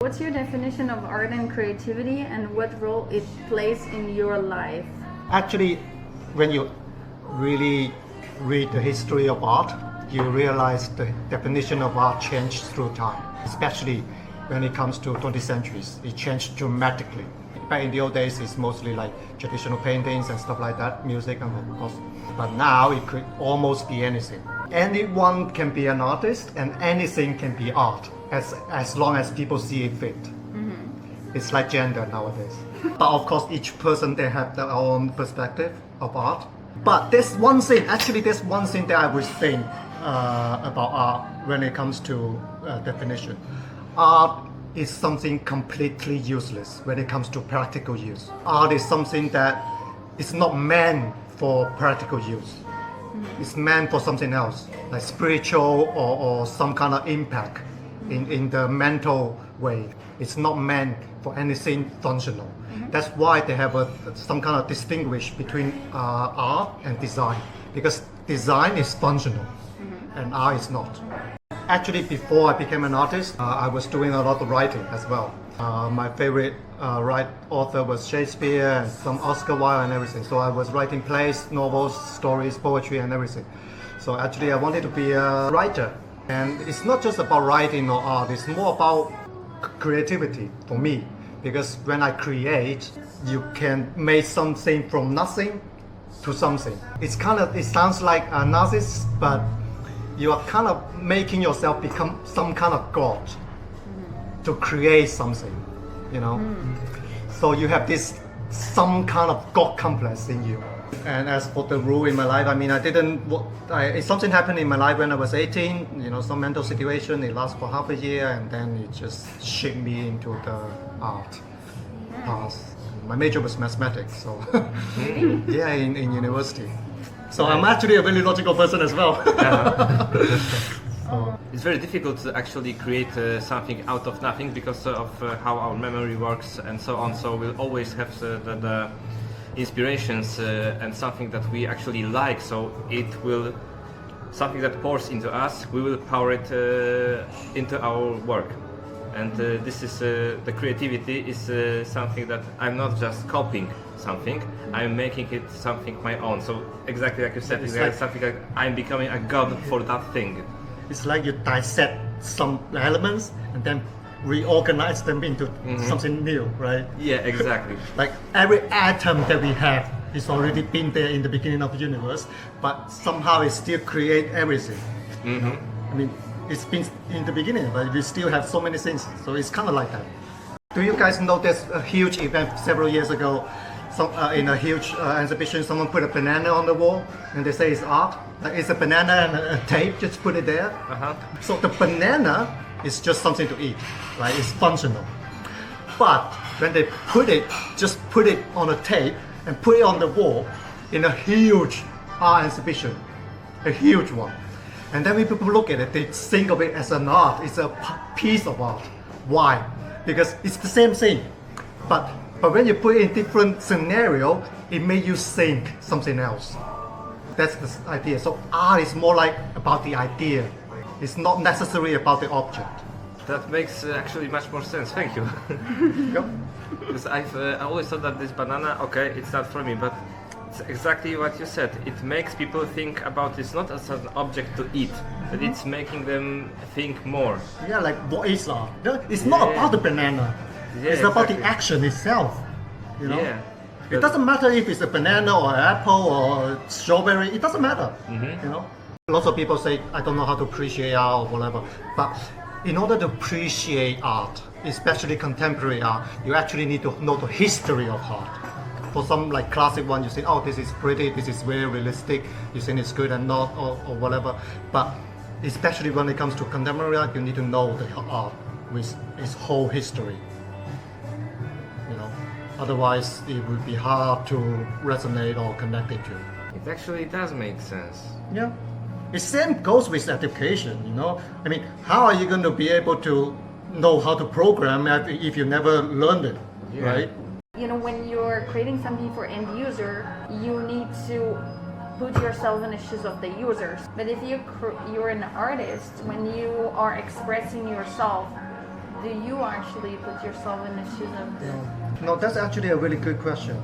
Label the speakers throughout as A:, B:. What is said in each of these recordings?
A: what's your definition of art and creativity, and what role it plays in your life?
B: Actually, when you really read the history of art, you realize the definition of art changed through time, especially when it comes to 20th centuries. It changed dramatically. Back in the old days, it's mostly like traditional paintings and stuff like that, music, and of course. But now it could almost be anything. Anyone can be an artist, and anything can be art, as long as people see it fit. It's like gender nowadays. But of course, each person, they have their own perspective of art. But there's one thing that I would think about art when it comes to definition. Art is something completely useless when it comes to practical use. Art is something that is not meant for practical use. It's meant for something else, like spiritual or some kind of impact in the mental way. It's not meant for anything functional. That's why they have some kind of distinguish between art and design, because design is functional and art is not. Actually, before I became an artist, I was doing a lot of writing as well. My favorite author was Shakespeare and some Oscar Wilde and everything. So I was writing plays, novels, stories, poetry and everything. So actually I wanted to be a writer. And it's not just about writing or art, it's more about creativity for me. Because when I create, you can make something from nothing to something. It sounds like a narcissist, but you are kind of making yourself become some kind of god to create something, you know. So you have some kind of god complex in you. And as for the rule in my life, I mean, something happened in my life when I was 18, you know, some mental situation, it lasted for half a year, and then it just shaped me into the art path. My major was mathematics, so yeah, in university. So I'm actually a very logical person as well.
C: It's very difficult to actually create something out of nothing because of how our memory works and so on. So we'll always have the inspirations and something that we actually like. So it will, something that pours into us, we will power it into our work. And this is the creativity is something that I'm not just copying something, I'm making it something my own. So exactly like you said, it's like something like I'm becoming a god for that thing.
B: It's like you dissect some elements and then reorganize them into something new, right?
C: Yeah, exactly.
B: Like every atom that we have is already been there in the beginning of the universe, but somehow it still creates everything. I mean, it's been in the beginning, but we still have so many things. So it's kind of like that. Do you guys know there's a huge event several years ago? In a huge exhibition, someone put a banana on the wall and they say it's art. Like it's a banana and a tape, just put it there. So the banana is just something to eat, right? It's functional. But when they just put it on a tape and put it on the wall in a huge art exhibition, a huge one. And then when people look at it, they think of it as an art. It's a piece of art. Why? Because it's the same thing. But when you put it in different scenario, it makes you think something else. That's the idea. So art is more like about the idea. It's not necessarily about the object.
C: That makes actually much more sense. Thank you. Because I always thought that this banana, okay, it's not for me, but it's exactly what you said. It makes people think about this not as an object to eat, but it's making them think more.
B: Yeah, like what is art? It's not about the banana.
C: Yeah,
B: it's about the action itself. You know?
C: Yeah.
B: It doesn't matter if it's a banana or an apple or strawberry. It doesn't matter. You know. Lots of people say I don't know how to appreciate art or whatever. But in order to appreciate art, especially contemporary art, you actually need to know the history of art. For some like classic one, you say, oh, this is pretty, this is very realistic. You think it's good and not, or whatever. But especially when it comes to contemporary art, you need to know the art with its whole history. Otherwise, it would be hard to resonate or connect it to.
C: It actually does make sense.
B: Yeah. The same goes with education, you know. I mean, how are you going to be able to know how to program if you never learned it, right?
A: You know, when you're creating something for end user, you need to put yourself in the shoes of the users. But if you're an artist, when you are expressing yourself do you actually put yourself in the shoes of the...
B: No, that's actually a really good question.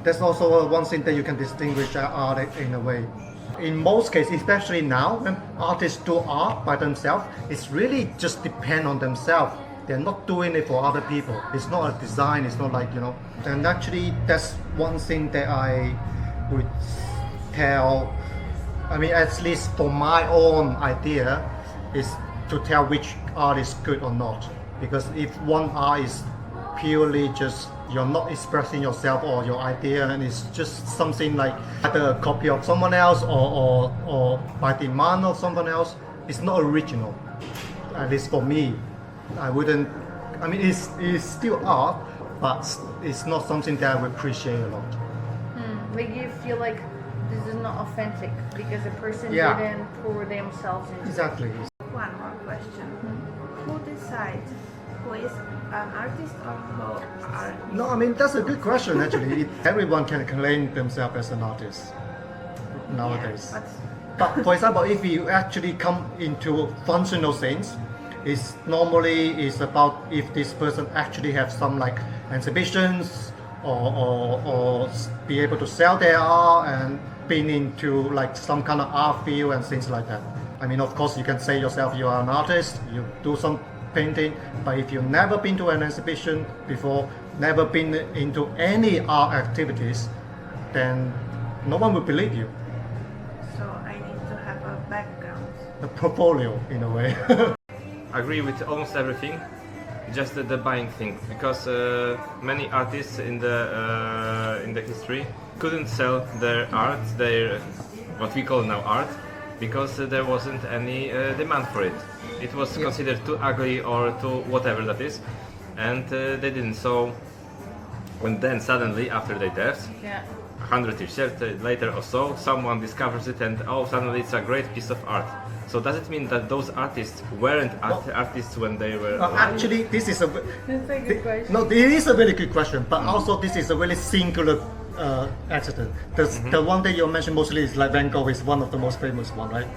B: That's also one thing that you can distinguish art in a way. In most cases, especially now, when artists do art by themselves, it's really just depend on themselves. They're not doing it for other people. It's not a design, it's not like, And actually, that's one thing that I would tell, at least for my own idea, is to tell which art is good or not. Because if one art is purely just you're not expressing yourself or your idea, and it's just something like either a copy of someone else or by demand of someone else, it's not original. At least for me, I wouldn't. It's still art, but it's not something that I would appreciate a lot.
A: Like you feel like this is not authentic because the person didn't pour themselves into
B: Exactly.
D: One more question. Who decides who is an artist or who are...
B: No, that's a good question actually. Everyone can claim themselves as an artist nowadays.
D: Yeah,
B: But for example, if you actually come into functional things, it's normally about if this person actually have some like exhibitions or be able to sell their art and being into like some kind of art field and things like that. Of course you can say yourself you are an artist, you do some painting, but if you've never been to an exhibition before, never been into any art activities, then no one will believe you.
D: So I need to have a background.
B: A portfolio in a way.
C: I agree with almost everything, just the buying thing, because many artists in the history couldn't sell their art, their what we call now art, because there wasn't any demand for it. It was considered too ugly or too whatever that is, and they didn't. So, and then suddenly after their deaths, 100 years later or so, someone discovers it and suddenly it's a great piece of art. So does it mean that those artists weren't artists when they were alive?
B: Actually, this is
A: That's a good question.
B: No, it is a very good question, but also this is a really singular accident. The one that you mentioned mostly is like Van Gogh is one of the most famous one, right?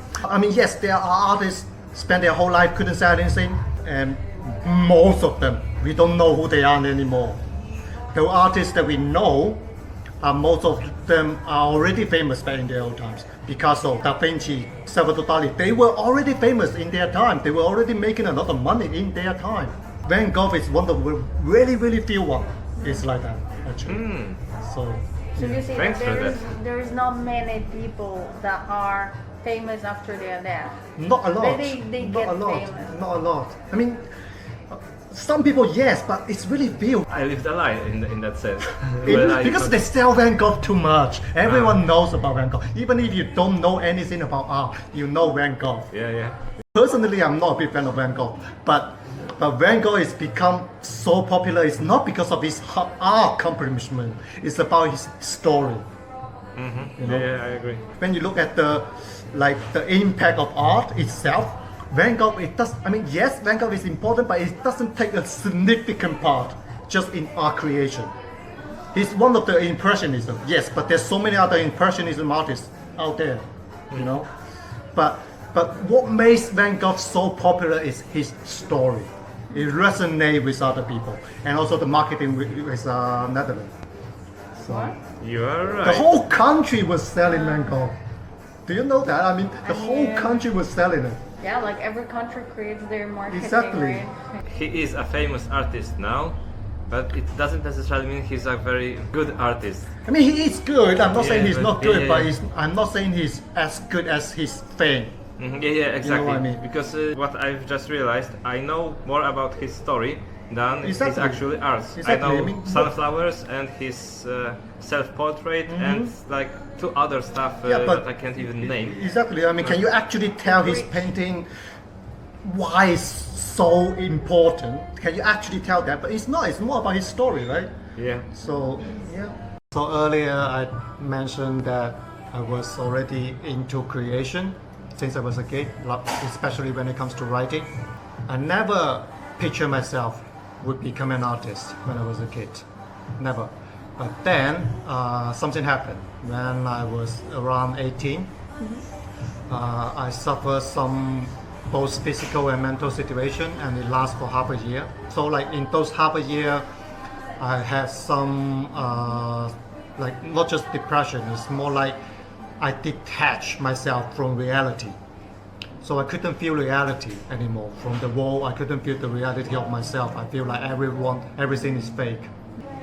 B: Yes, there are artists spend their whole life couldn't sell anything, and most of them we don't know who they are anymore. The artists that we know, most of them are already famous back in their old times. Picasso, Da Vinci, Salvador Dali, they were already famous in their time. They were already making a lot of money in their time. Van Gogh is one of the really, really few one. It's like that, actually. So
A: you say
C: Thanks for that.
A: there is not many people that are famous after their death.
B: not a lot.
A: They
B: not
A: get
B: a lot.
A: famous.
B: Not a lot. Some people yes, but it's really few.
C: I lived a lie in that sense. When I
B: Because they sell Van Gogh too much. Everyone knows about Van Gogh. Even if you don't know anything about art, you know Van Gogh.
C: Yeah.
B: Personally, I'm not a big fan of Van Gogh, but Van Gogh has become so popular. It's not because of his art accomplishment. It's about his story. You know?
C: Yeah, I agree.
B: When you look at the impact of art itself, Van Gogh, yes, Van Gogh is important, but it doesn't take a significant part just in art creation. He's one of the Impressionism, yes, but there's so many other Impressionism artists out there, you know. But what makes Van Gogh so popular is his story. It resonates with other people, and also the marketing with Netherlands. So
C: You are right.
B: the whole country was selling Van Gogh. Do you know that? The whole country was selling it.
A: Yeah, like every country creates their marketing,
B: Exactly.
A: right?
C: He is a famous artist now, but it doesn't necessarily mean he's a very good artist.
B: He is good. I'm not saying he's
C: but-
B: not good,
C: yeah.
B: but I'm not saying he's as good as his fame.
C: Yeah, exactly.
B: what I mean?
C: Because what I've just realized, I know more about his story than his
B: Exactly.
C: actual art.
B: Exactly.
C: I know sunflowers and his self-portrait and like two other stuff
B: Yeah, but-
C: that I can't even name.
B: Exactly. Can you actually tell his painting why it's so important? Can you actually tell that? But it's not. It's more about his story, right?
C: Yeah.
B: So yeah. So earlier I mentioned that I was already into creation since I was a kid, especially when it comes to writing. I never pictured myself would become an artist when I was a kid. Never. But then something happened when I was around 18. I suffered some both physical and mental situation, and it lasts for half a year. So like in those half a year, I had some like not just depression. It's more like I detached myself from reality. So I couldn't feel reality anymore from the world. I couldn't feel the reality of myself. I feel like everything is fake.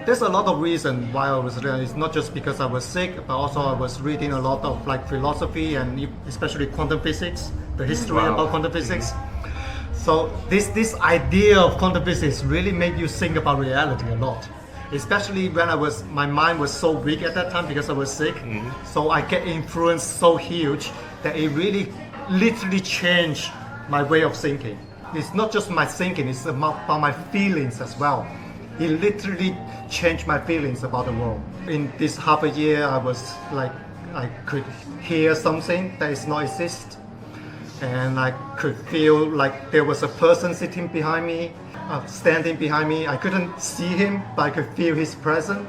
B: There's a lot of reasons why I was there. It's not just because I was sick, but also I was reading a lot of like philosophy and especially quantum physics, the history about quantum physics. So this idea of quantum physics really made you think about reality a lot. Especially when my mind was so weak at that time because I was sick. So I get influenced so huge that it really literally changed my way of thinking. It's not just my thinking, it's about my feelings as well. It literally changed my feelings about the world. In this half a year, I was like, I could hear something that is not exist. And I could feel like there was a person sitting behind me, standing behind me. I couldn't see him, but I could feel his presence.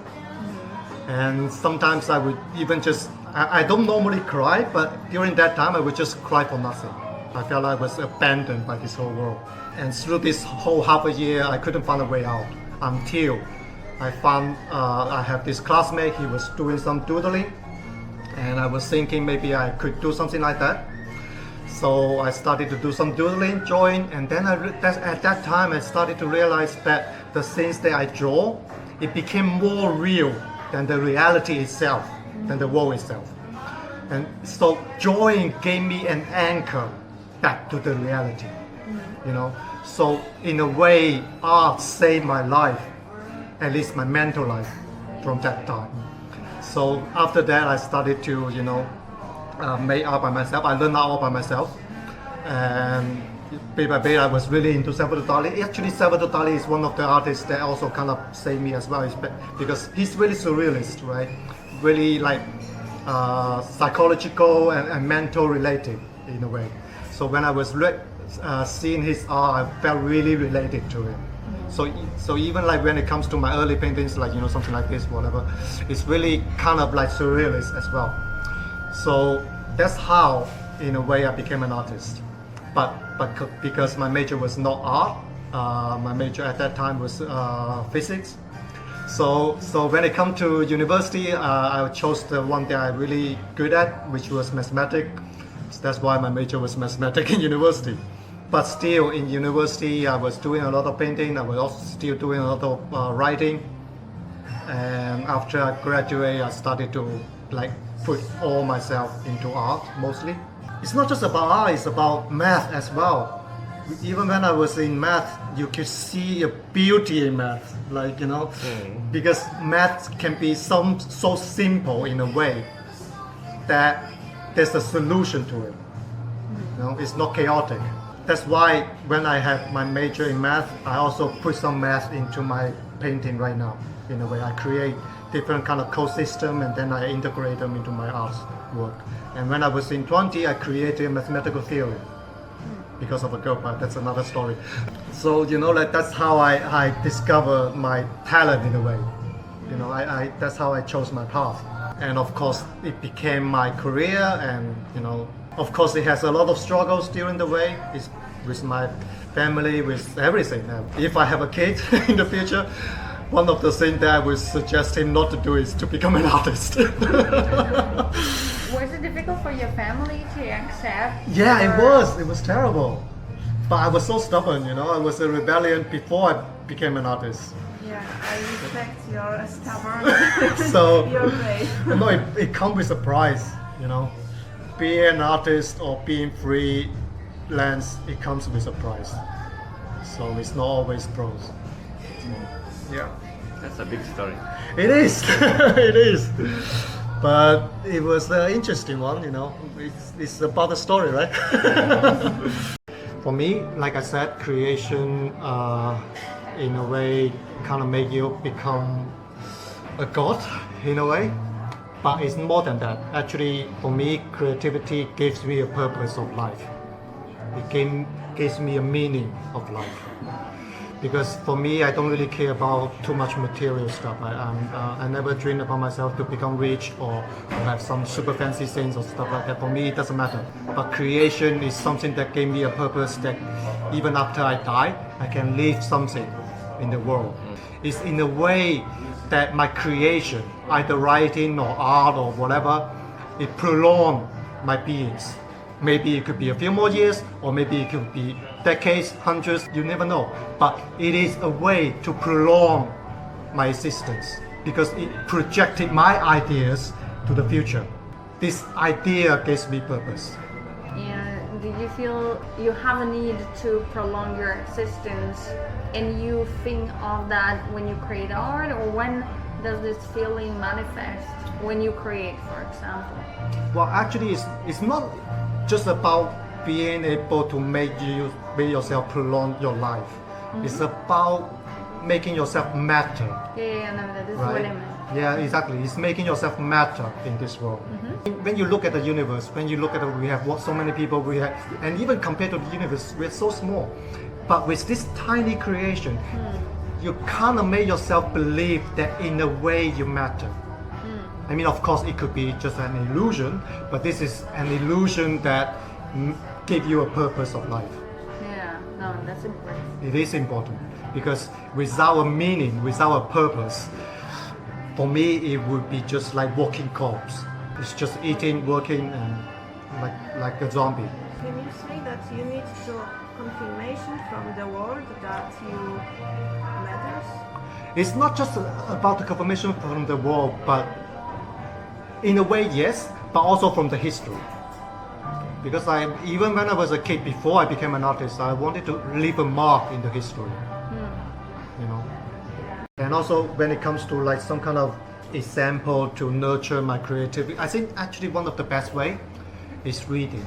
B: And sometimes I would even just, I don't normally cry, but during that time I would just cry for nothing. I felt I was abandoned by this whole world. And through this whole half a year, I couldn't find a way out until I found, I have this classmate, he was doing some doodling. And I was thinking maybe I could do something like that. So I started to do some doodling, drawing, and then at that time I started to realize that the things that I draw, it became more real than the reality itself, than the world itself. And so drawing gave me an anchor back to the reality, you know. So in a way, art saved my life, at least my mental life, from that time. So after that, I started to, you know, make art by myself. I learned art all by myself, and bit by bit I was really into Salvador Dali. Actually, Salvador Dali is one of the artists that also kind of saved me as well, because he's really surrealist, right? Really like psychological and mental related in a way. So when I was seeing his art, I felt really related to it. So even like when it comes to my early paintings, like, you know, something like this, whatever, it's really kind of like surrealist as well. So that's how, in a way, I became an artist. But because my major was not art, my major at that time was physics. So when it comes to university, I chose the one that I'm really good at, which was mathematics. So that's why my major was mathematics in university. But still, in university, I was doing a lot of painting. I was also still doing a lot of writing. And after I graduated, I started to like put all myself into art mostly. It's not just about art, it's about math as well. Even when I was in math, you could see a beauty in math, like, you know, because math can be so simple in a way that there's a solution to it. You know, it's not chaotic. That's why when I had my major in math, I also put some math into my painting right now. In a way, I create different kind of code system and then I integrate them into my art work. And when I was in 20, I created a mathematical theory because of a girl, but that's another story. So, you know, like that's how I discovered my talent in a way. You know, that's how I chose my path. And of course, it became my career, and, you know, of course, it has a lot of struggles during the way. It's with my family, with everything. If I have a kid in the future, one of the things that I would suggest him not to do is to become an artist.
A: Was it difficult for your family to accept?
B: Yeah, it was. It was terrible. But I was so stubborn, you know. I was a rebellion before I became an artist.
D: Yeah, I respect your stubborn.
B: So,
D: your way.
B: no, it comes with a price, you know. Being an artist or being freelance, it comes with a price. So it's not always pros. So, yeah.
C: That's a big story.
B: It is. It is. But it was an interesting one, you know. It's about the story, right? For me, like I said, creation in a way kind of make you become a god in a way. But it's more than that. Actually, for me, creativity gives me a purpose of life. It gives me a meaning of life. Because for me, I don't really care about too much material stuff. I never dreamed about myself to become rich or have some super fancy things or stuff like that. For me, it doesn't matter. But creation is something that gave me a purpose that even after I die, I can leave something in the world. It's in a way that my creation, either writing or art or whatever, it prolongs my beings. Maybe it could be a few more years, or maybe it could be decades, hundreds, you never know. But it is a way to prolong my existence because it projected my ideas to the future. This idea gives me purpose.
A: And do you feel you have a need to prolong your existence and you think of that when you create art, or when does this feeling manifest when you create, for example?
B: Well, actually, it's not just about being able to make yourself prolong your life. Mm-hmm. It's about making yourself matter.
A: Yeah, no, that is what I meant.
B: Yeah, exactly. It's making yourself matter in this world. Mm-hmm. When you look at the universe, when you look at we have so many people we have, and even compared to the universe, we're so small. But with this tiny creation, you kind of make yourself believe that in a way you matter. I mean, of course, it could be just an illusion, but this is an illusion that gives you a purpose of life.
A: Yeah, no, that's important.
B: It is important because without a meaning, without a purpose, for me, it would be just like walking corpse. It's just eating, working, and like a zombie.
D: Can you say that you need confirmation from the world that you matters?
B: It's not just about the confirmation from the world, but in a way, yes, but also from the history. Because even when I was a kid, before I became an artist, I wanted to leave a mark in the history. You know. And also when it comes to like some kind of example to nurture my creativity, I think actually one of the best way is reading.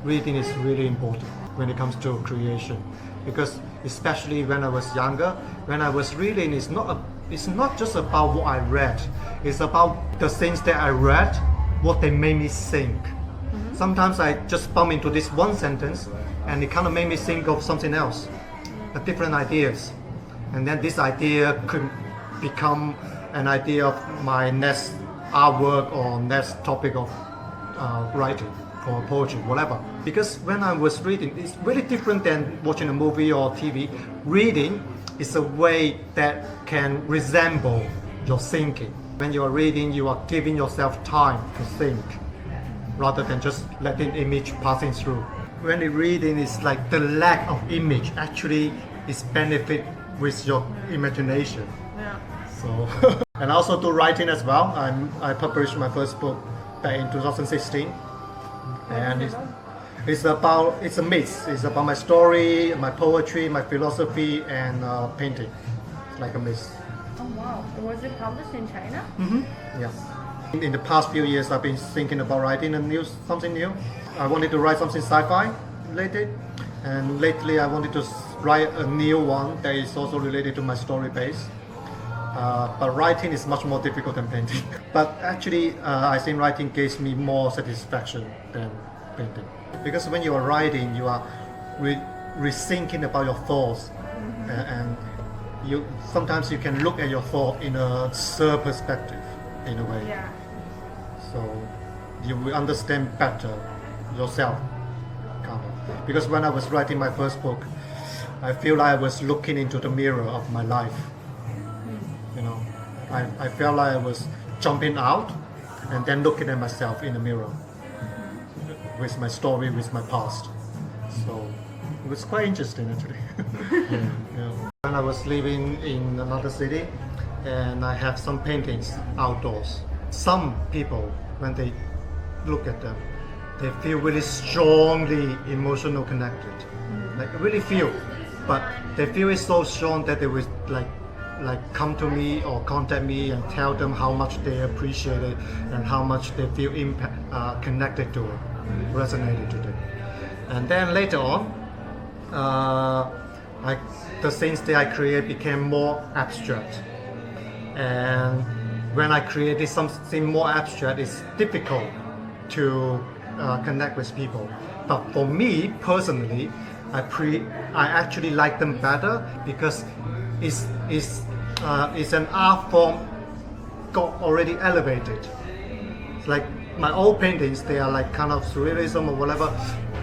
B: Reading is really important when it comes to creation, because especially when I was younger, when I was reading, it's not just about what I read, it's about the things that I read, what they made me think. Sometimes I just bump into this one sentence and it kind of made me think of something else, different ideas. And then this idea could become an idea of my next artwork or next topic of writing or poetry, whatever. Because when I was reading, it's really different than watching a movie or TV. Reading is a way that can resemble your thinking. When you are reading, you are giving yourself time to think, rather than just letting image passing through. When you're reading, it's like the lack of image actually is benefit with your imagination.
A: Yeah.
B: So, and I also do writing as well. I published my first book back in 2016, and it's a mix. It's about my story, my poetry, my philosophy, and painting. It's like a mix.
A: Oh wow! Was it published in China?
B: Yeah. In the past few years, I've been thinking about writing something new. I wanted to write something sci-fi related, and lately I wanted to write a new one that is also related to my story base. But writing is much more difficult than painting. But actually, I think writing gives me more satisfaction than painting. Because when you are writing, you are rethinking about your thoughts, and sometimes you can look at your thought in a third perspective, in a way.
A: Yeah.
B: So you will understand better yourself, kind of. Because when I was writing my first book, I feel like I was looking into the mirror of my life. You know, I felt like I was jumping out and then looking at myself in the mirror with my story, with my past. So it was quite interesting actually. Yeah. When I was living in another city, and I have some paintings outdoors. Some people, when they look at them, they feel really strongly emotional connected. Like really feel, but they feel it so strong that they will like come to me or contact me and tell them how much they appreciate it and how much they feel connected to it, resonated to it. And then later on, the things that I create became more abstract. And when I created something more abstract, it's difficult to connect with people. But for me personally, I actually like them better because it's an art form got already elevated. It's like my old paintings, they are like kind of surrealism or whatever.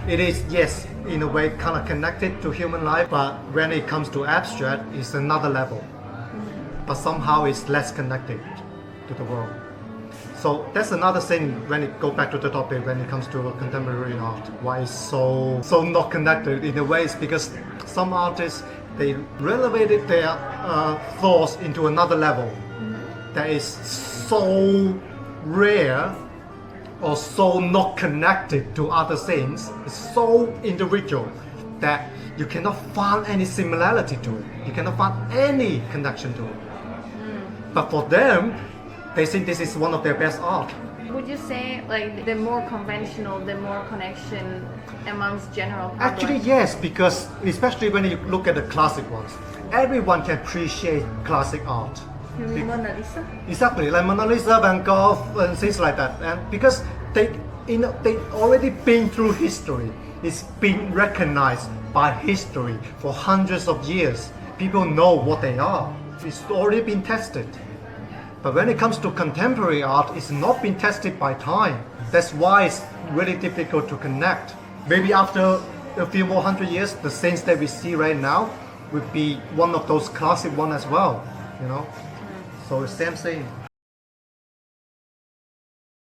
B: It is, yes, in a way kind of connected to human life, but when it comes to abstract, it's another level. But somehow it's less connected to the world. So that's another thing when it go back to the topic when it comes to contemporary art. Why it's so not connected in a way is because some artists they elevated their thoughts into another level that is so rare or so not connected to other things. It's so individual that you cannot find any similarity to it. You cannot find any connection to it. But for them, they think this is one of their best art.
A: Would you say like the more conventional, the more connection amongst general public?
B: Actually, yes, because especially when you look at the classic ones, everyone can appreciate classic art.
A: You mean Mona Lisa?
B: Exactly, like Mona Lisa, Van Gogh, and things like that. And because they already been through history, it's been recognized by history for hundreds of years. People know what they are. It's already been tested. But when it comes to contemporary art, it's not been tested by time. That's why it's really difficult to connect. Maybe after a few more hundred years, the things that we see right now would be one of those classic ones as well, you know? So it's same thing.